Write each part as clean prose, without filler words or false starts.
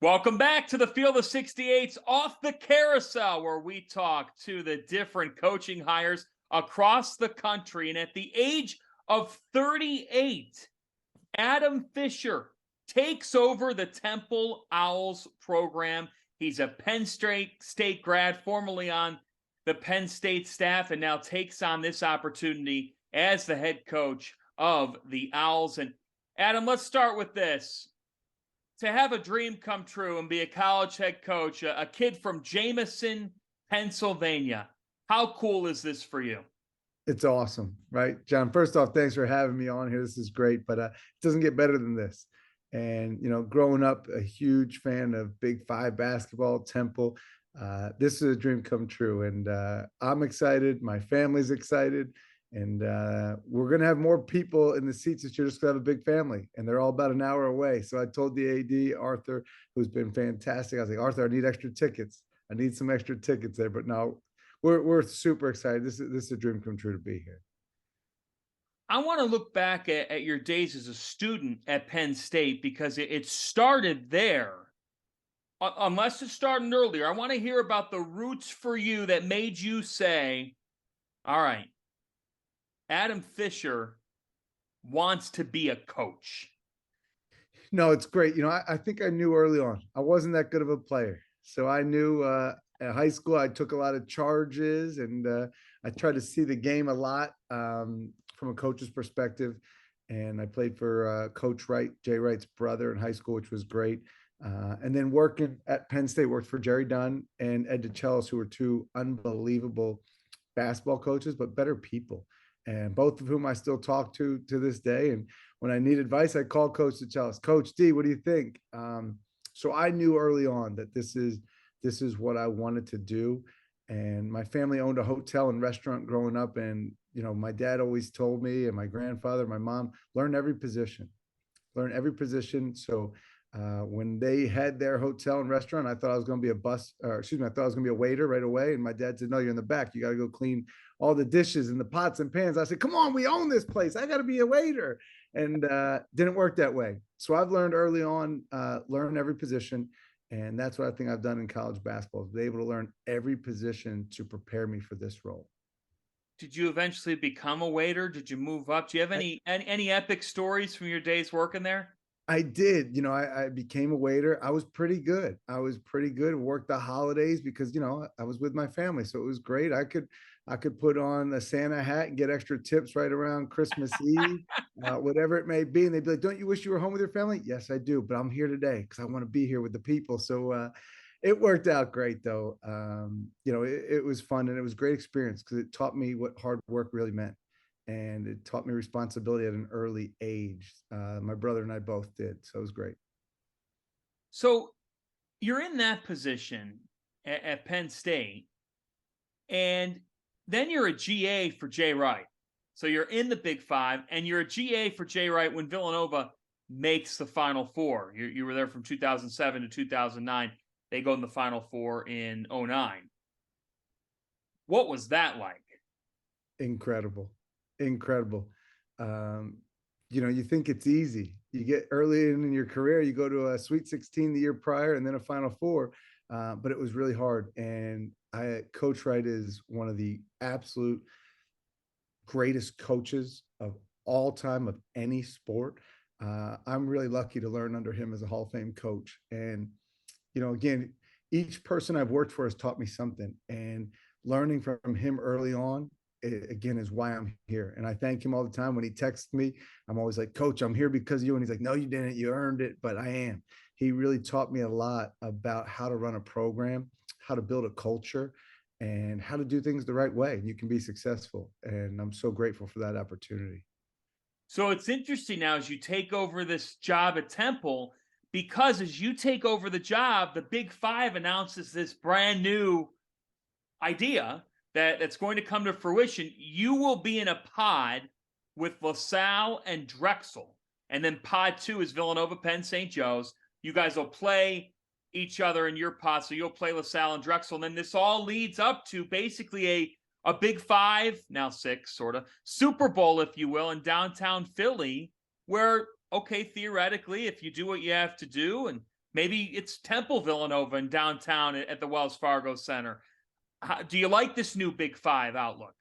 Welcome back to the Field of 68's Off the Carousel, where we talk to the different coaching hires across the country. And at the age of 38, Adam Fisher takes over the Temple Owls program. He's a Penn State grad, formerly on the Penn State staff, and now takes on this opportunity as the head coach of the Owls. And Adam, let's start with this. To have a dream come true and be a college head coach, a kid from Jameson, Pennsylvania. How cool is this for you? It's awesome, right, John? First off, thanks for having me on here. This is great, but it doesn't get better than this. And growing up, a huge fan of Big Five basketball, Temple. This is a dream come true, and I'm excited. My family's excited, and we're gonna have more people in the seats this year. Just gonna have a big family, and they're all about an hour away. So I told the AD Arthur, who's been fantastic. I was like, Arthur, I need extra tickets. I need some extra tickets there, but no. We're super excited. This is a dream come true to be here. I want to look back at your days as a student at Penn State because it started there. Unless it started earlier, I want to hear about the roots for you that made you say, all right, Adam Fisher wants to be a coach. No, it's great. I think I knew early on I wasn't that good of a player. So I knew at high school, I took a lot of charges, and I tried to see the game a lot from a coach's perspective. And I played for Coach Wright, Jay Wright's brother, in high school, which was great. And then working at Penn State, worked for Jerry Dunn and Ed DeChellis, who were two unbelievable basketball coaches, but better people. And both of whom I still talk to this day. And when I need advice, I call Coach DeChellis. Coach D, what do you think? So I knew early on that this is what I wanted to do. And my family owned a hotel and restaurant growing up. And, my dad always told me, and my grandfather, my mom, learn every position. So when they had their hotel and restaurant, I thought I was going to be I thought I was going to be a waiter right away. And my dad said, no, you're in the back. You got to go clean all the dishes and the pots and pans. I said, come on, we own this place. I got to be a waiter. And didn't work that way. So I've learned early on, learn every position. And that's what I think I've done in college basketball, is be able to learn every position to prepare me for this role. Did you eventually become a waiter? Did you move up? Do you have any epic stories from your days working there? I did. I became a waiter. I was pretty good. Worked the holidays because, I was with my family. So it was great. I could put on a Santa hat and get extra tips right around Christmas Eve, whatever it may be. And they'd be like, don't you wish you were home with your family? Yes, I do. But I'm here today because I want to be here with the people. So it worked out great, though. It was fun, and it was a great experience because it taught me what hard work really meant. And it taught me responsibility at an early age. My brother and I both did. So it was great. So you're in that position at Penn State, and then you're a GA for Jay Wright. So you're in the Big Five, and you're a GA for Jay Wright when Villanova makes the Final Four. You were there from 2007 to 2009. They go in the Final Four in 2009. What was that like? Incredible. You think it's easy. You get early in your career, you go to a Sweet 16 the year prior and then a Final Four, but it was really hard. And Coach Wright is one of the absolute greatest coaches of all time of any sport. I'm really lucky to learn under him as a Hall of Fame coach. And, again, each person I've worked for has taught me something, and learning from him early on, again, is why I'm here. And I thank him all the time. When he texts me, I'm always like, Coach, I'm here because of you. And he's like, no, you didn't. You earned it. But I am. He really taught me a lot about how to run a program, how to build a culture, and how to do things the right way. And you can be successful. And I'm so grateful for that opportunity. So it's interesting now as you take over this job at Temple, because as you take over the job, the Big Five announces this brand new idea that's going to come to fruition. You will be in a pod with LaSalle and Drexel. And then pod 2 is Villanova, Penn, St. Joe's. You guys will play each other in your pod. So you'll play LaSalle and Drexel. And then this all leads up to basically a Big Five, now 6, sort of, Super Bowl, if you will, in downtown Philly, where, okay, theoretically, if you do what you have to do and Maybe it's Temple Villanova in downtown at the Wells Fargo Center. Do you like this new Big Five outlook?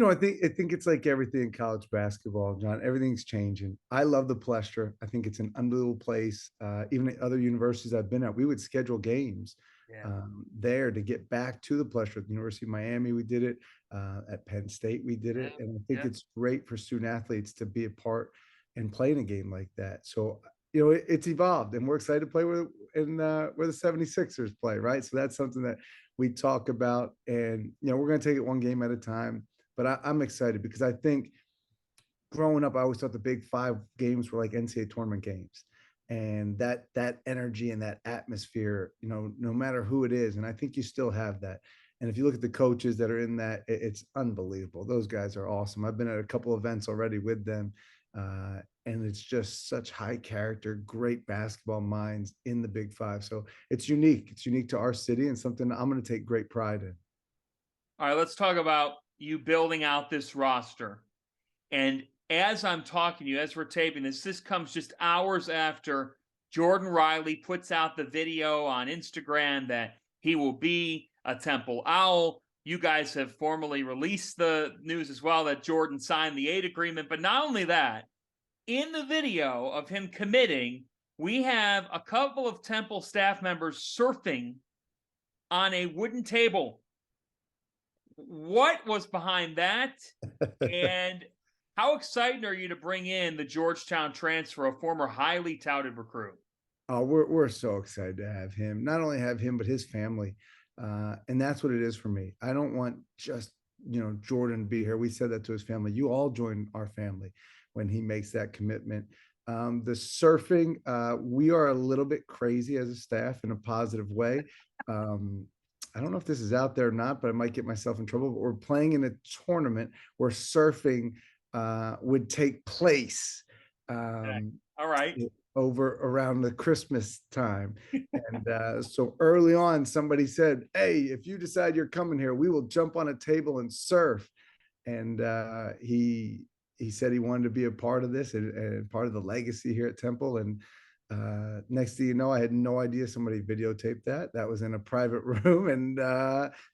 I think it's like everything in college basketball, John. Everything's changing. I love the Plestra. I think it's an unbelievable place. Even at other universities I've been at, we would schedule games Yeah. there to get back to the Plestra. At the University of Miami, we did it. At Penn State, we did it, and I think Yeah. it's great for student athletes to be a part and play in a game like that. So it's evolved, and we're excited to play where the 76ers play, right? So that's something that we talk about, and we're going to take it one game at a time. But I'm excited because I think growing up, I always thought the Big Five games were like NCAA tournament games, and that energy and that atmosphere, no matter who it is, and I think you still have that. And if you look at the coaches that are in that, it's unbelievable. Those guys are awesome. I've been at a couple events already with them, and it's just such high character, great basketball minds in the Big Five. So it's unique. It's unique to our city and something I'm going to take great pride in. All right, let's talk about you building out this roster. And as I'm talking to you, as we're taping this comes just hours after Jordan Riley puts out the video on Instagram that he will be a Temple Owl. You guys have formally released the news as well that Jordan signed the aid agreement. But not only that, in the video of him committing, we have a couple of Temple staff members surfing on a wooden table. What was behind that? And how excited are you to bring in the Georgetown transfer, a former highly touted recruit? Oh, we're so excited to have him. Not only have him, but his family. And that's what it is for me. I don't want just, Jordan to be here. We said that to his family. You all join our family when he makes that commitment. The surfing, we are a little bit crazy as a staff in a positive way. I don't know if this is out there or not, but I might get myself in trouble. But we're playing in a tournament where surfing would take place. All right. Over around the Christmas time. And so early on, somebody said, "Hey, if you decide you're coming here, we will jump on a table and surf." And he said he wanted to be a part of this and part of the legacy here at Temple. And next thing you know, I had no idea somebody videotaped that. That was in a private room, and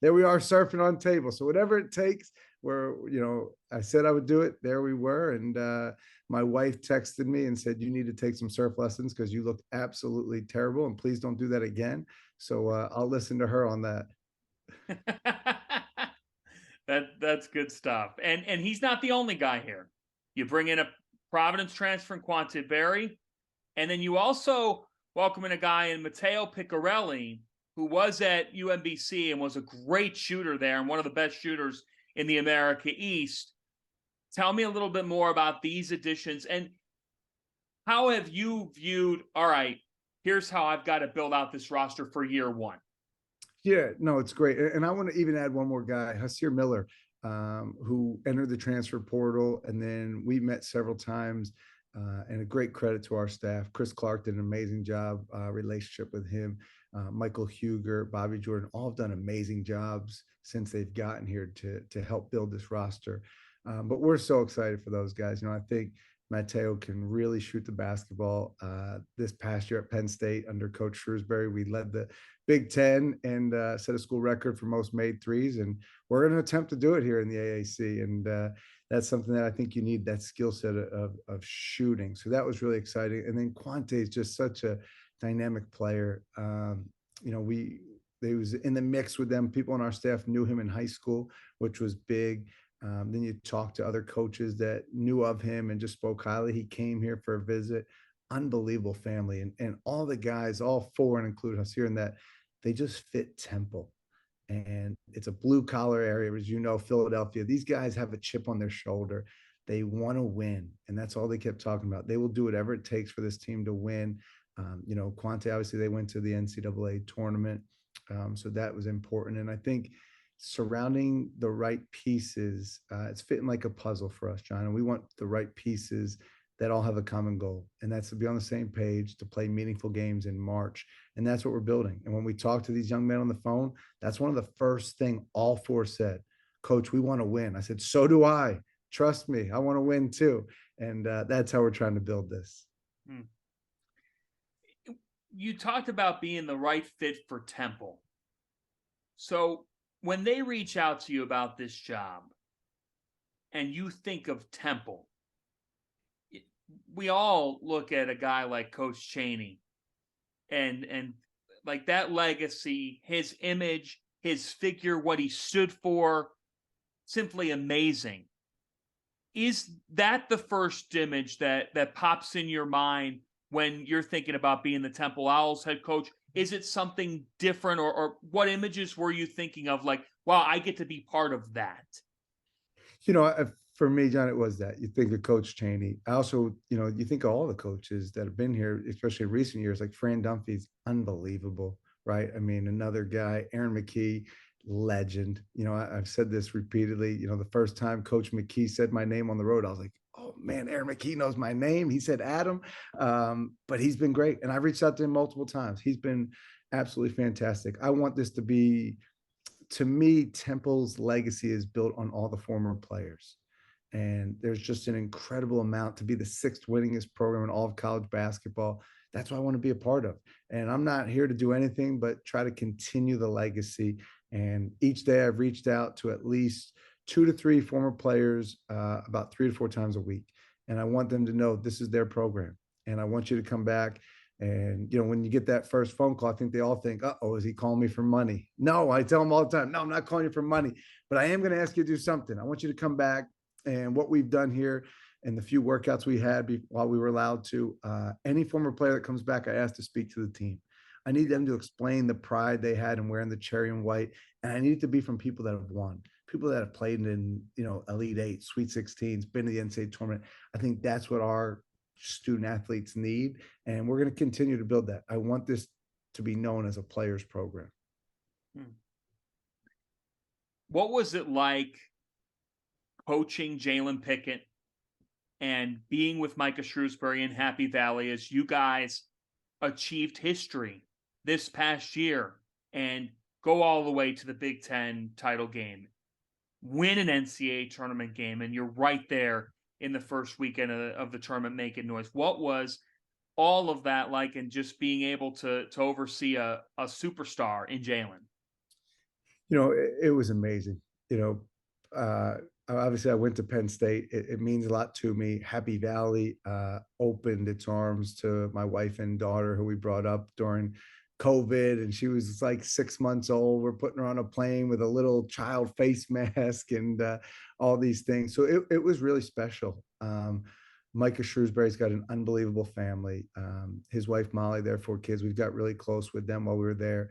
there we are surfing on table. So whatever it takes, I said I would do it. There we were, and my wife texted me and said, "You need to take some surf lessons because you look absolutely terrible, and please don't do that again." So I'll listen to her on that. That's good stuff. And he's not the only guy here. You bring in a Providence transfer in Quante Berry, and then you also welcome in a guy in Matteo Piccarelli, who was at UMBC and was a great shooter there and one of the best shooters in the America East. Tell me a little bit more about these additions and how have you viewed, all right, here's how I've got to build out this roster for year one. Yeah, no, it's great. And I want to even add one more guy, Hasir Miller, who entered the transfer portal. And then we met several times, and a great credit to our staff. Chris Clark did an amazing job, relationship with him. Michael Huger, Bobby Jordan, all have done amazing jobs since they've gotten here to help build this roster. But we're so excited for those guys. I think Matteo can really shoot the basketball. This past year at Penn State under Coach Shrewsbury, we led the Big Ten and set a school record for most made threes. And we're going to attempt to do it here in the AAC. And that's something that I think you need, that skill set of shooting. So that was really exciting. And then Quante is just such a dynamic player. They was in the mix with them. People on our staff knew him in high school, which was big. Then you talk to other coaches that knew of him and just spoke highly. He came here for a visit. Unbelievable family. And all the guys, all four, and include us here, in that they just fit Temple. And it's a blue collar area, as you know, Philadelphia. These guys have a chip on their shoulder. They want to win. And that's all they kept talking about. They will do whatever it takes for this team to win. Quante, obviously, they went to the NCAA tournament. So that was important. And I think surrounding the right pieces, it's fitting like a puzzle for us, John. And we want the right pieces that all have a common goal, and that's to be on the same page, to play meaningful games in March. And that's what we're building. And when we talk to these young men on the phone, that's one of the first thing all four said: "Coach, we want to win." I said, "So do I. Trust me, I want to win too." And that's how we're trying to build this. you talked about being the right fit for Temple. So when they reach out to you about this job and you think of Temple, we all look at a guy like Coach Chaney and like that legacy, his image, his figure, what he stood for, simply amazing. Is that the first image that pops in your mind when you're thinking about being the Temple Owls head coach? Is it something different, or what images were you thinking of? Like, wow, I get to be part of that. For me, John, it was that. You think of Coach Chaney. I also, you think of all the coaches that have been here, especially in recent years, like Fran Dunphy's unbelievable, right? I mean, another guy, Aaron McKee, legend. I've said this repeatedly. The first time Coach McKee said my name on the road, I was like, oh man, Aaron McKee knows my name. He said Adam, but he's been great. And I've reached out to him multiple times. He's been absolutely fantastic. I want this to be, to me, Temple's legacy is built on all the former players. And there's just an incredible amount to be the sixth winningest program in all of college basketball. That's what I want to be a part of. And I'm not here to do anything but try to continue the legacy. And each day I've reached out to at least 2 to 3 former players about 3 to 4 times a week. And I want them to know this is their program. And I want you to come back. And, when you get that first phone call, I think they all think, oh, is he calling me for money? No, I tell them all the time, no, I'm not calling you for money, but I am going to ask you to do something. I want you to come back. And what we've done here and the few workouts we had while we were allowed to, any former player that comes back, I ask to speak to the team. I need them to explain the pride they had in wearing the cherry and white. And I need it to be from people that have won, people that have played in, Elite Eight, Sweet 16s, been to the NCAA tournament. I think that's what our student athletes need. And we're going to continue to build that. I want this to be known as a players program. What was it like coaching Jalen Pickett and being with Micah Shrewsbury in Happy Valley as you guys achieved history this past year and go all the way to the Big Ten title game, win an NCAA tournament game, and you're right there in the first weekend of the tournament making noise? What was all of that like, and just being able to oversee a superstar in Jalen? It was amazing. Obviously I went to Penn State. It means a lot to me. Happy Valley opened its arms to my wife and daughter, who we brought up during COVID, and she was like 6 months old. We're putting her on a plane with a little child face mask and all these things. So it was really special. Micah Shrewsbury's got an unbelievable family. His wife, Molly, their 4 kids, we've got really close with them while we were there.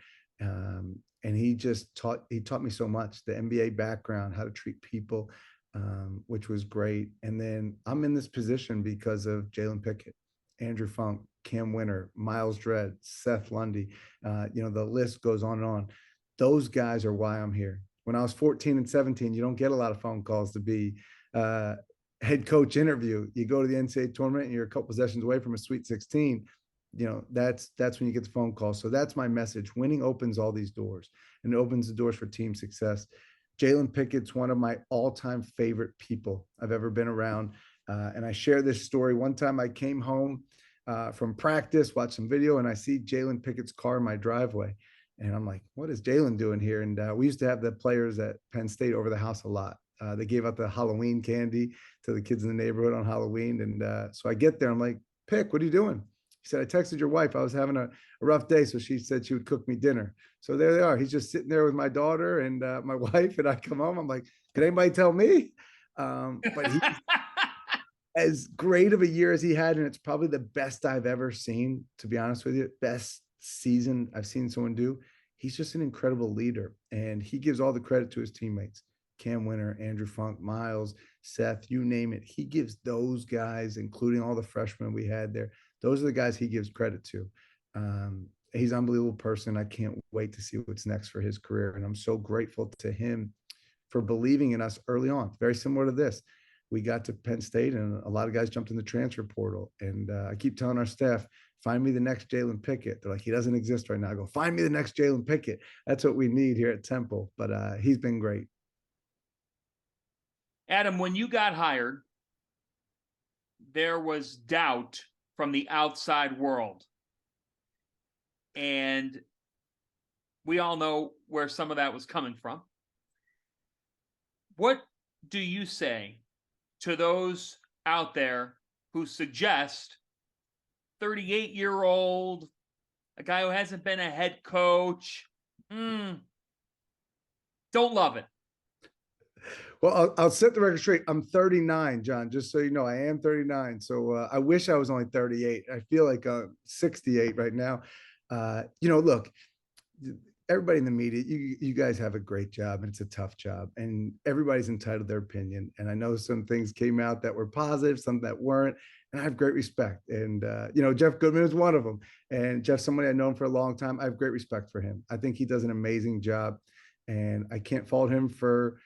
And he taught me so much, the NBA background, how to treat people, which was great. And then I'm in this position because of Jalen Pickett, Andrew Funk, Cam Winter, Miles Dredd, Seth Lundy. The list goes on and on. Those guys are why I'm here. When I was 14 and 17, you don't get a lot of phone calls to be head coach interview. You go to the NCAA tournament and you're a couple possessions away from a Sweet 16. That's when you get the phone call. So that's my message. Winning opens all these doors, and it opens the doors for team success. Jalen Pickett's one of my all-time favorite people I've ever been around. And I share this story. One time I came home from practice, watched some video, and I see Jalen Pickett's car in my driveway. And I'm like, what is Jalen doing here? And we used to have the players at Penn State over the house a lot. They gave out the Halloween candy to the kids in the neighborhood on Halloween. And so I get there. I'm like, Pick, what are you doing? He said, I texted your wife. I was having a rough day, so she said she would cook me dinner. So there they are. He's just sitting there with my daughter and my wife, and I come home. I'm like, can anybody tell me? But he's as great of a year as he had, and it's probably the best I've ever seen, to be honest with you. Best season I've seen someone do. He's just an incredible leader, and he gives all the credit to his teammates. Cam Winter, Andrew Funk, Miles, Seth, you name it. He gives those guys, including all the freshmen we had there, those are the guys he gives credit to. He's an unbelievable person. I can't wait to see what's next for his career. And I'm so grateful to him for believing in us early on. Very similar to this. We got to Penn State and a lot of guys jumped in the transfer portal. And I keep telling our staff, find me the next Jalen Pickett. They're like, he doesn't exist right now. I go, find me the next Jalen Pickett. That's what we need here at Temple. But he's been great. Adam, when you got hired, there was doubt from the outside world. And we all know where some of that was coming from. What do you say to those out there who suggest 38-year-old, a guy who hasn't been a head coach, don't love it? Well, I'll set the record straight. I'm 39, John, just so you know, I am 39. So I wish I was only 38. I feel like I'm 68 right now. Look, everybody in the media, you guys have a great job and it's a tough job and everybody's entitled to their opinion. And I know some things came out that were positive, some that weren't, and I have great respect. And, Jeff Goodman is one of them. And Jeff's somebody I've known for a long time. I have great respect for him. I think he does an amazing job and I can't fault him for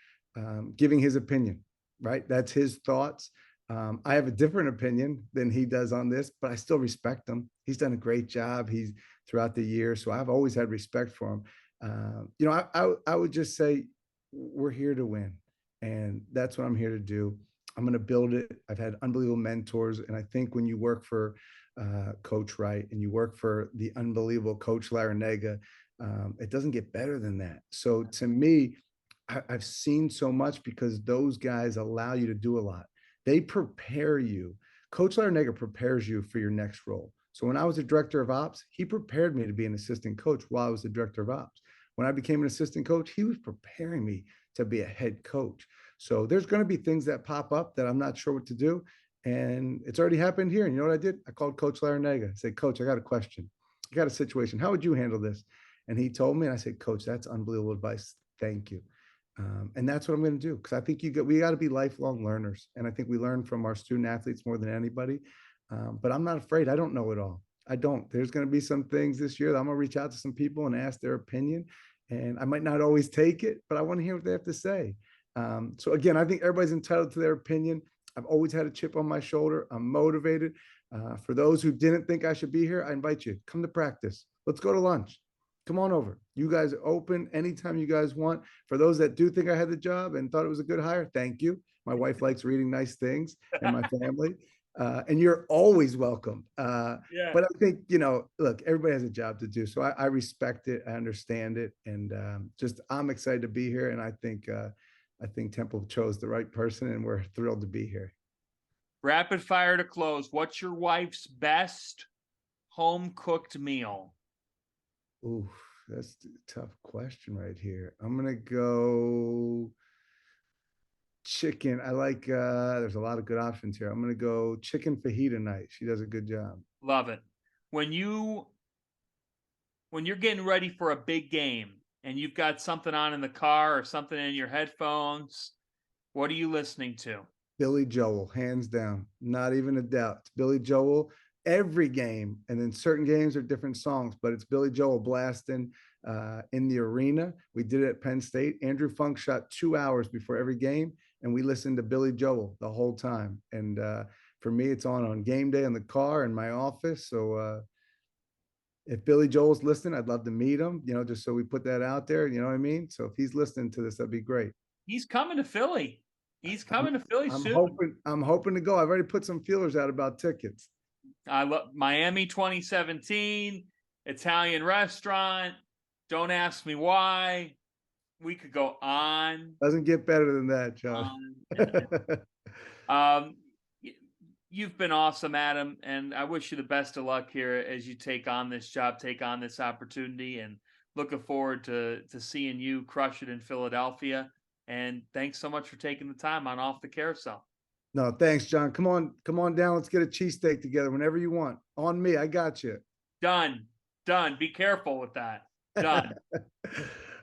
giving his opinion, right? That's his thoughts. I have a different opinion than he does on this, but I still respect him. He's done a great job. He's throughout the year. So I've always had respect for him. I would just say we're here to win. And that's what I'm here to do. I'm going to build it. I've had unbelievable mentors. And I think when you work for Coach Wright and you work for the unbelievable Coach Larinaga, it doesn't get better than that. So to me, I've seen so much because those guys allow you to do a lot. They prepare you. Coach Larinaga prepares you for your next role. So when I was a director of ops, he prepared me to be an assistant coach while I was the director of ops. When I became an assistant coach, he was preparing me to be a head coach. So there's going to be things that pop up that I'm not sure what to do. And it's already happened here. And you know what I did? I called Coach Larinaga. I said, Coach, I got a question. I got a situation. How would you handle this? And he told me, and I said, Coach, that's unbelievable advice. Thank you. And that's what I'm going to do because I think we got to be lifelong learners, and I think we learn from our student athletes more than anybody. But I'm not afraid. I don't know it all. I don't. There's going to be some things this year that I'm going to reach out to some people and ask their opinion, and I might not always take it, but I want to hear what they have to say. So again, I think everybody's entitled to their opinion. I've always had a chip on my shoulder. I'm motivated. For those who didn't think I should be here, I invite you. Come to practice. Let's go to lunch. Come on over. You guys are open anytime you guys want. For those that do think I had the job and thought it was a good hire, thank you. My wife likes reading nice things and my family. And you're always welcome. Yeah. But I think, look, everybody has a job to do. So I respect it. I understand it. And I'm excited to be here. And I think Temple chose the right person and we're thrilled to be here. Rapid fire to close. What's your wife's best home cooked meal? Ooh, that's a tough question right here. I'm going to go chicken. I like, there's a lot of good options here. I'm going to go chicken fajita night. She does a good job. Love it. When you're getting ready for a big game and you've got something on in the car or something in your headphones, what are you listening to? Billy Joel, hands down, not even a doubt. It's Billy Joel every game, and then certain games are different songs, but it's Billy Joel blasting in the arena. We did it at Penn State. Andrew Funk shot 2 hours before every game, and we listened to Billy Joel the whole time. And for me, it's on game day in the car in my office. So if Billy Joel's listening, I'd love to meet him, just so we put that out there. You know what I mean? So if he's listening to this, that'd be great. He's coming to Philly. He's coming to Philly soon. I'm hoping to go. I've already put some feelers out about tickets. I love Miami 2017, Italian restaurant. Don't ask me why. We could go on. Doesn't get better than that, John. You've been awesome, Adam, and I wish you the best of luck here as you take on this job, take on this opportunity, and looking forward to seeing you crush it in Philadelphia. And thanks so much for taking the time on Off the Carousel. No, thanks, John. Come on down. Let's get a cheesesteak together whenever you want. On me. I got you. Done. Be careful with that. Done.